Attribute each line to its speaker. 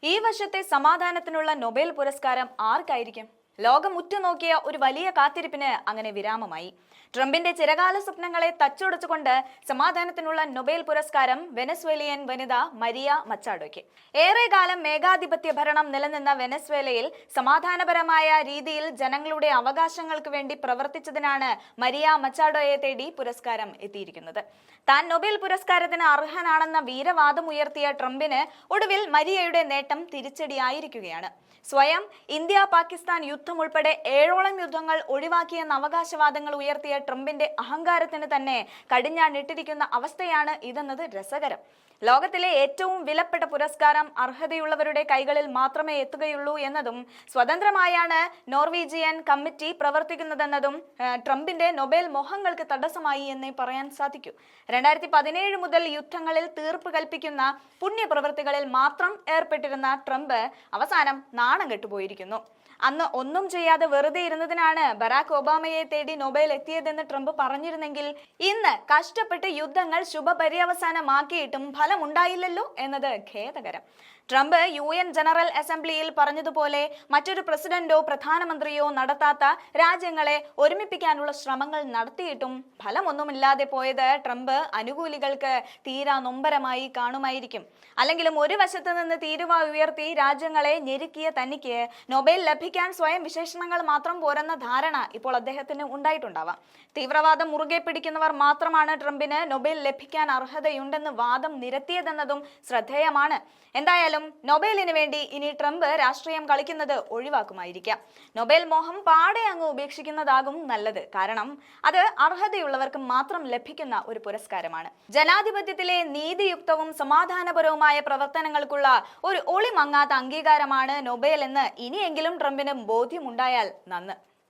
Speaker 1: ഈ വർഷത്തെ സമാധാനത്തിനുള്ള നൊബേൽ പുരസ്കാരം ആർക്കായിരിക്കും? ലോകം ഉറ്റുനോക്കിയ ഒരു വലിയ കാത്തിരിപ്പിന് അങ്ങനെ വിരാമമായി. ട്രംപിന്റെ ചിരകാല സ്വപ്നങ്ങളെ തച്ചുടച്ചുകൊണ്ട് സമാധാനത്തിനുള്ള നൊബേൽ പുരസ്കാരം വെനസ്വേലിയൻ വനിത മരിയ മച്ചാഡോയ്ക്ക്. ഏറെക്കാലം മേഘാധിപത്യ ഭരണം നിലനിന്ന വെനസ്വേലയിൽ സമാധാനപരമായ രീതിയിൽ ജനങ്ങളുടെ അവകാശങ്ങൾക്ക് വേണ്ടി പ്രവർത്തിച്ചതിനാണ് മരിയ മച്ചാഡോയെ തേടി പുരസ്കാരം എത്തിയിരിക്കുന്നത്. താൻ നൊബേൽ പുരസ്കാരത്തിന് അർഹനാണെന്ന വീരവാദമുയർത്തിയ ട്രംപിന് ഒടുവിൽ മരിയയുടെ നേട്ടം തിരിച്ചടിയായിരിക്കുകയാണ്. സ്വയം ഇന്ത്യ പാകിസ്ഥാൻ യുദ്ധം ഉൾപ്പെടെ 7ഓളം യുദ്ധങ്ങൾ ഒഴിവാക്കിയെന്ന അവകാശവാദങ്ങൾ ഉയർത്തിയ ട്രംപിന്റെ അഹങ്കാരത്തിന് തന്നെ കടിഞ്ഞാണിട്ടിരിക്കുന്ന അവസ്ഥയാണ് ഇതെന്നത് രസകരം. ലോകത്തിലെ ഏറ്റവും വിലപ്പെട്ട പുരസ്കാരം അർഹതയുള്ളവരുടെ കൈകളിൽ മാത്രമേ എത്തുകയുള്ളൂ എന്നതും സ്വതന്ത്രമായാണ് നോർവീജിയൻ കമ്മിറ്റി പ്രവർത്തിക്കുന്നതെന്നതും ട്രംപിന്റെ നൊബേൽ മോഹങ്ങൾക്ക് തടസ്സമായി എന്നേ പറയാൻ സാധിക്കൂ. 2017 മുതൽ യുദ്ധങ്ങളിൽ തീർപ്പ് കൽപ്പിക്കുന്ന പുണ്യപ്രവൃത്തികളിൽ മാത്രം ഏർപ്പെട്ടിരുന്ന ട്രംപ് അവസാനം നാണം കെട്ടുപോയിരിക്കുന്നു. അന്ന് ഒന്നും ചെയ്യാതെ വെറുതെ ഇരുന്നതിനാണ് ബറാക് ഒബാമയെ തേടി നൊബേൽ എത്തിയതെന്ന് ട്രംപ് പറഞ്ഞിരുന്നെങ്കിൽ ഇന്ന് കഷ്ടപ്പെട്ട് യുദ്ധങ്ങൾ ശുഭപര്യവസാനമാക്കിയിട്ടും ഫലമുണ്ടായില്ലല്ലോ എന്നത് ഖേദകരം. ട്രംപ് UN ജനറൽ അസംബ്ലിയിൽ പറഞ്ഞതുപോലെ മറ്റൊരു പ്രസിഡന്റോ പ്രധാനമന്ത്രിയോ നടത്താത്ത രാജ്യങ്ങളെ ഒരുമിപ്പിക്കാനുള്ള ശ്രമങ്ങൾ നടത്തിയിട്ടും ഫലമൊന്നുമില്ലാതെ പോയത് ട്രംപ് അനുകൂലികൾക്ക് തീരാ നൊമ്പരമായി കാണുമായിരിക്കും. അല്ലെങ്കിലും ഒരു വശത്ത് നിന്ന് തീരുവ ഉയർത്തി രാജ്യങ്ങളെ ഞെരുക്കിയ തനിക്ക് നൊബേൽ ലഭിക്കാൻ സ്വയം വിശേഷണങ്ങൾ മാത്രം പോരെന്ന ധാരണ ഇപ്പോൾ അദ്ദേഹത്തിന് ഉണ്ടായിട്ടുണ്ടാവാം. തീവ്രവാദം മുറുകെ പിടിക്കുന്നവർ മാത്രമാണ് ട്രംപിന് നൊബേൽ ലഭിക്കാൻ അർഹതയുണ്ടെന്ന് വാദം നിരത്തിയതെന്നതും ശ്രദ്ധേയമാണ്. എന്തായാലും നൊബേലിന് വേണ്ടി ഇനി ട്രംപ് രാഷ്ട്രീയം കളിക്കുന്നത് ഒഴിവാക്കുമായിരിക്കാം. നൊബേൽ മോഹം പാടെ അങ്ങ് ഉപേക്ഷിക്കുന്നതാകും നല്ലത്. കാരണം അത് അർഹതയുള്ളവർക്ക് മാത്രം ലഭിക്കുന്ന ഒരു പുരസ്കാരമാണ്. ജനാധിപത്യത്തിലെ നീതിയുക്തവും സമാധാനപരവുമായ പ്രവർത്തനങ്ങൾക്കുള്ള ഒരു ഒളിമങ്ങാത്ത അംഗീകാരമാണ് നൊബേൽ എന്ന് ഇനിയെങ്കിലും ട്രംപിന് ബോധ്യമുണ്ടായാൽ നന്ന്.